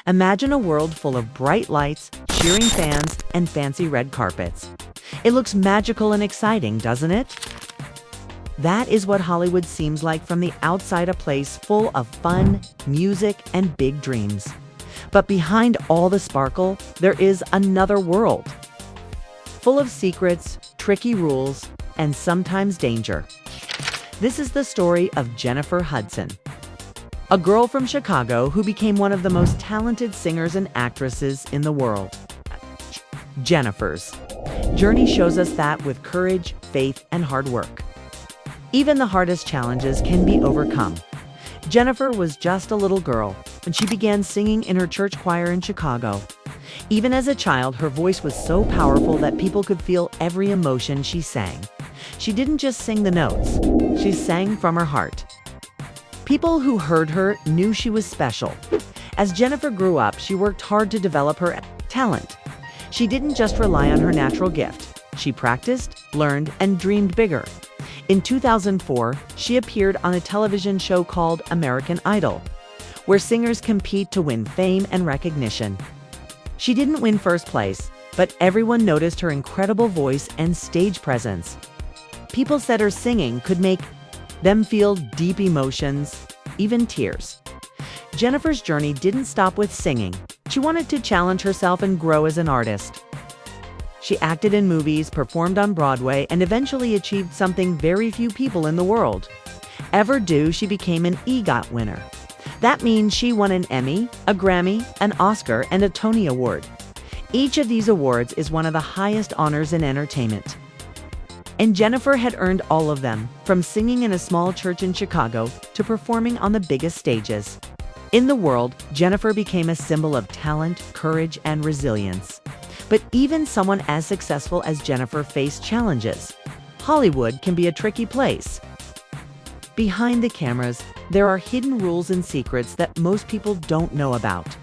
Imagine a world full of bright lights, cheering fans, and fancy red carpets. It looks magical and exciting, doesn't it? That is what Hollywood seems like from the outside, a place full of fun, music, and big dreams. But behind all the sparkle, there is another world, full of secrets, tricky rules, and sometimes danger. This is the story of Jennifer Hudson, a girl from Chicago who became one of the most talented singers and actresses in the world. Jennifer's journey shows us that with courage, faith, and hard work, even the hardest challenges can be overcome. Jennifer was just a little girl when she began singing in her church choir in Chicago. Even as a child, her voice was so powerful that people could feel every emotion she sang. She didn't just sing the notes, she sang from her heart. People who heard her knew she was special. As Jennifer grew up, she worked hard to develop her talent. She didn't just rely on her natural gift. She practiced, learned, and dreamed bigger. In 2004, she appeared on a television show called American Idol, where singers compete to win fame and recognition. She didn't win first place, but everyone noticed her incredible voice and stage presence. People said her singing could make them feel deep emotions, even tears. Jennifer's journey didn't stop with singing. She wanted to challenge herself and grow as an artist. She acted in movies, performed on Broadway, and eventually achieved something very few people in the world ever do. She became an EGOT winner. That means she won an Emmy, a Grammy, an Oscar, and a Tony Award. Each of these awards is one of the highest honors in entertainment. And Jennifer had earned all of them, from singing in a small church in Chicago to performing on the biggest stages. In the world, Jennifer became a symbol of talent, courage, and resilience. But even someone as successful as Jennifer faced challenges. Hollywood can be a tricky place. Behind the cameras, there are hidden rules and secrets that most people don't know about.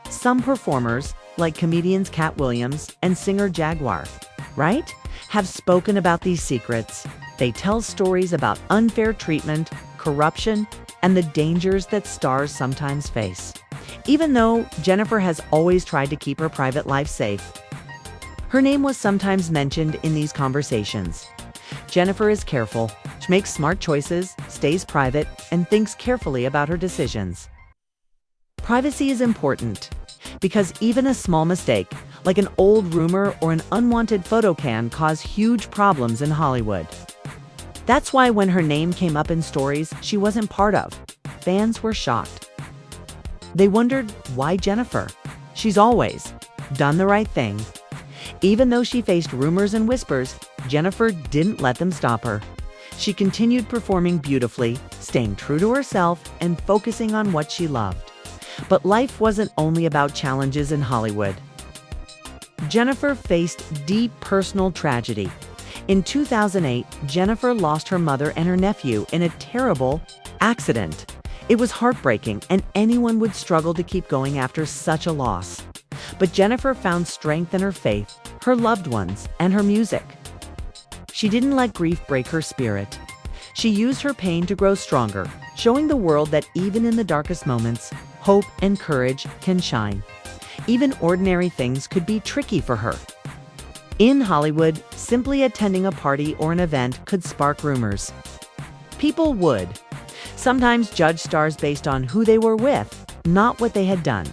Some performers, like comedians Cat Williams and singer Jaguar, right, have spoken about these secrets. They tell stories about unfair treatment, corruption, and the dangers that stars sometimes face. Even though Jennifer has always tried to keep her private life safe, her name was sometimes mentioned in these conversations. Jennifer is careful. She makes smart choices, stays private, and thinks carefully about her decisions. Privacy is important because even a small mistake, like an old rumor or an unwanted photo, can cause huge problems in Hollywood. That's why when her name came up in stories she wasn't part of, fans were shocked. They wondered, why Jennifer? She's always done the right thing. Even though she faced rumors and whispers, Jennifer didn't let them stop her. She continued performing beautifully, staying true to herself, and focusing on what she loved. But life wasn't only about challenges in Hollywood. Jennifer faced deep personal tragedy. In 2008, Jennifer lost her mother and her nephew in a terrible accident. It was heartbreaking, and anyone would struggle to keep going after such a loss. But Jennifer found strength in her faith, her loved ones, and her music. She didn't let grief break her spirit. She used her pain to grow stronger, showing the world that even in the darkest moments, hope and courage can shine. Even ordinary things could be tricky for her. In Hollywood, simply attending a party or an event could spark rumors. People would sometimes judge stars based on who they were with, not what they had done.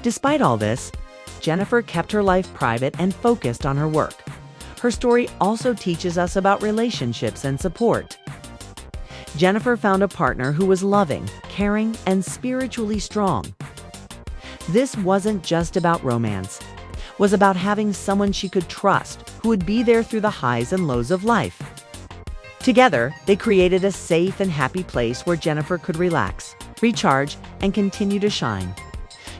Despite all this, Jennifer kept her life private and focused on her work. Her story also teaches us about relationships and support. Jennifer found a partner who was loving, caring, and spiritually strong. This wasn't just about romance. It was about having someone she could trust, who would be there through the highs and lows of life. Together, they created a safe and happy place where Jennifer could relax, recharge, and continue to shine.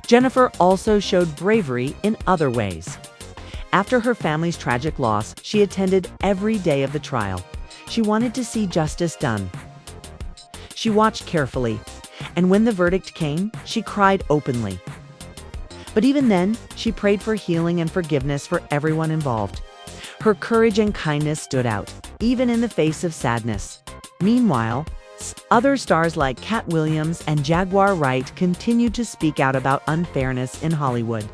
Jennifer also showed bravery in other ways. After her family's tragic loss, she attended every day of the trial. She wanted to see justice done. She watched carefully, and when the verdict came, she cried openly. But even then, she prayed for healing and forgiveness for everyone involved. Her courage and kindness stood out, even in the face of sadness. Meanwhile, Other stars like Cat Williams and Jaguar Wright continue to speak out about unfairness in Hollywood.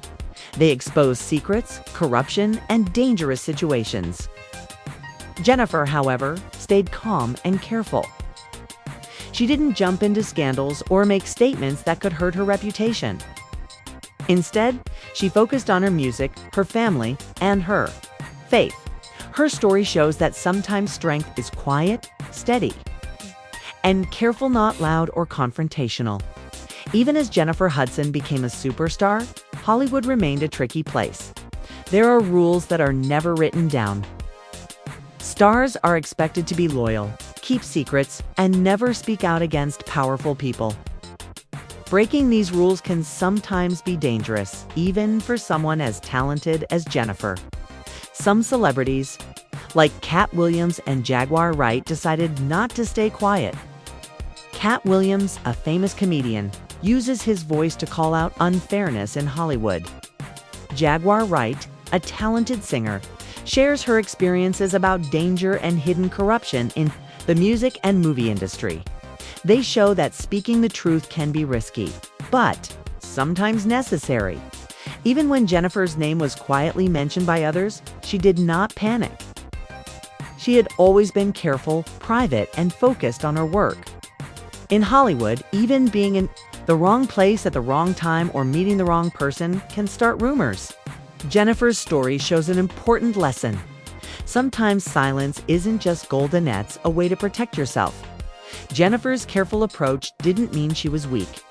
They expose secrets, corruption, and dangerous situations. Jennifer, however, stayed calm and careful. She didn't jump into scandals or make statements that could hurt her reputation. Instead, she focused on her music, her family, and her faith. Her story shows that sometimes strength is quiet, steady, and careful, not loud or confrontational. Even as Jennifer Hudson became a superstar, Hollywood remained a tricky place. There are rules that are never written down. Stars are expected to be loyal, keep secrets, and never speak out against powerful people. Breaking these rules can sometimes be dangerous, even for someone as talented as Jennifer. Some celebrities, like Cat Williams and Jaguar Wright, decided not to stay quiet. Cat Williams, a famous comedian, uses his voice to call out unfairness in Hollywood. Jaguar Wright, a talented singer, shares her experiences about danger and hidden corruption in the music and movie industry. They show that speaking the truth can be risky, but sometimes necessary. Even when Jennifer's name was quietly mentioned by others, she did not panic. She had always been careful, private, and focused on her work. In Hollywood, even being in the wrong place at the wrong time or meeting the wrong person can start rumors. Jennifer's story shows an important lesson. Sometimes silence isn't just goldenettes, a way to protect yourself. Jennifer's careful approach didn't mean she was weak.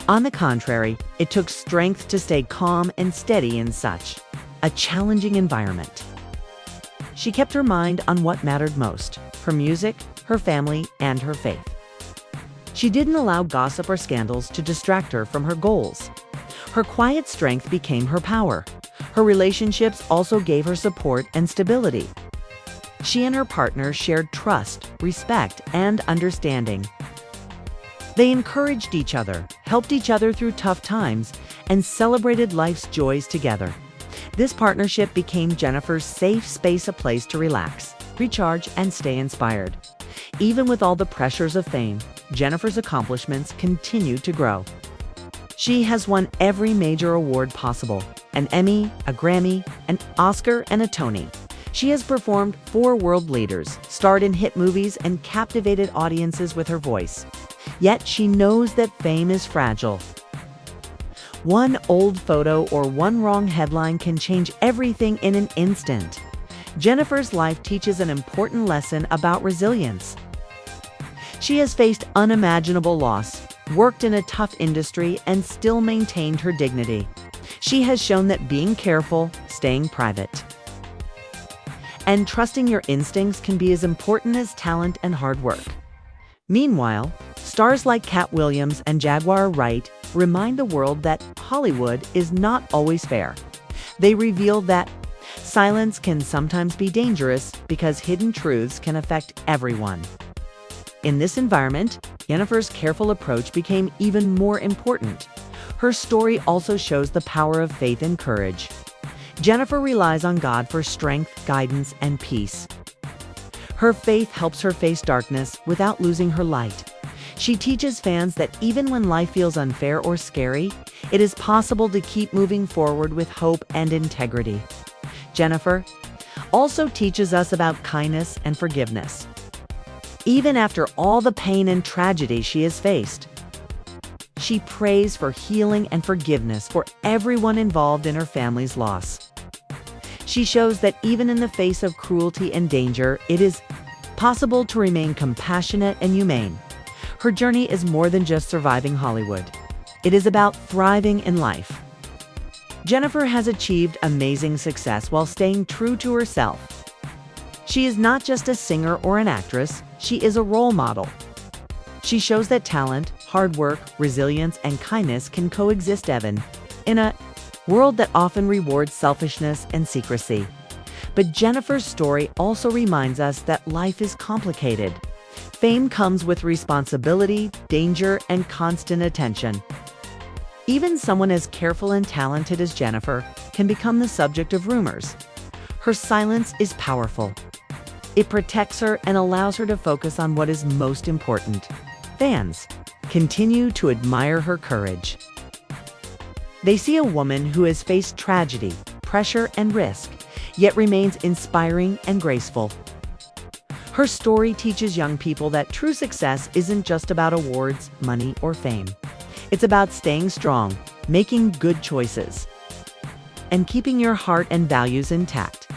On the contrary, it took strength to stay calm and steady in such a challenging environment. She kept her mind on what mattered most: her music, her family, and her faith. She didn't allow gossip or scandals to distract her from her goals. Her quiet strength became her power. Her relationships also gave her support and stability. She and her partner shared trust, respect, and understanding. They encouraged each other, helped each other through tough times, and celebrated life's joys together. This partnership became Jennifer's safe space, a place to relax, recharge, and stay inspired. Even with all the pressures of fame, Jennifer's accomplishments continued to grow. She has won every major award possible: an Emmy, a Grammy, an Oscar, and a Tony. She has performed for world leaders, starred in hit movies, and captivated audiences with her voice. Yet she knows that fame is fragile. One old photo or one wrong headline can change everything in an instant. Jennifer's life teaches an important lesson about resilience. She has faced unimaginable loss, worked in a tough industry, and still maintained her dignity. She has shown that being careful, staying private, and trusting your instincts can be as important as talent and hard work. Meanwhile, stars like Cat Williams and Jaguar Wright remind the world that Hollywood is not always fair. They reveal that silence can sometimes be dangerous because hidden truths can affect everyone. In this environment, Jennifer's careful approach became even more important. Her story also shows the power of faith and courage. Jennifer relies on God for strength, guidance, and peace. Her faith helps her face darkness without losing her light. She teaches fans that even when life feels unfair or scary, it is possible to keep moving forward with hope and integrity. Jennifer also teaches us about kindness and forgiveness. Even after all the pain and tragedy she has faced, she prays for healing and forgiveness for everyone involved in her family's loss. She shows that even in the face of cruelty and danger, it is possible to remain compassionate and humane. Her journey is more than just surviving Hollywood. It is about thriving in life. Jennifer has achieved amazing success while staying true to herself. She is not just a singer or an actress, she is a role model. She shows that talent, hard work, resilience, and kindness can coexist even in a world that often rewards selfishness and secrecy. But Jennifer's story also reminds us that life is complicated. Fame comes with responsibility, danger, and constant attention. Even someone as careful and talented as Jennifer can become the subject of rumors. Her silence is powerful. It protects her and allows her to focus on what is most important. Fans continue to admire her courage. They see a woman who has faced tragedy, pressure, and risk, yet remains inspiring and graceful. Her story teaches young people that true success isn't just about awards, money, or fame. It's about staying strong, making good choices, and keeping your heart and values intact.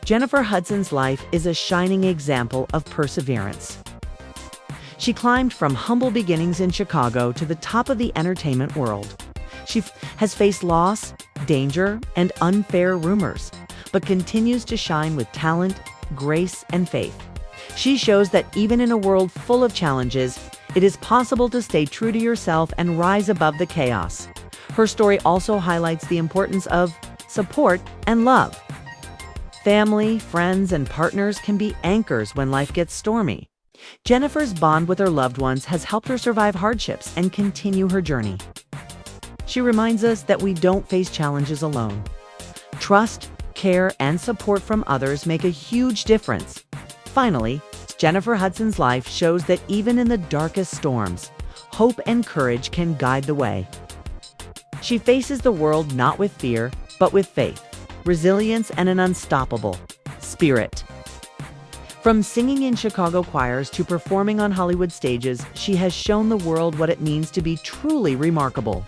Jennifer Hudson's life is a shining example of perseverance. She climbed from humble beginnings in Chicago to the top of the entertainment world. She has faced loss, danger, and unfair rumors, but continues to shine with talent, grace, and faith. She shows that even in a world full of challenges, it is possible to stay true to yourself and rise above the chaos. Her story also highlights the importance of support and love. Family, friends, and partners can be anchors when life gets stormy. Jennifer's bond with her loved ones has helped her survive hardships and continue her journey. She reminds us that we don't face challenges alone. Trust, care, and support from others make a huge difference. Finally, Jennifer Hudson's life shows that even in the darkest storms, hope and courage can guide the way. She faces the world not with fear, but with faith, resilience, and an unstoppable spirit. From singing in Chicago choirs to performing on Hollywood stages, she has shown the world what it means to be truly remarkable.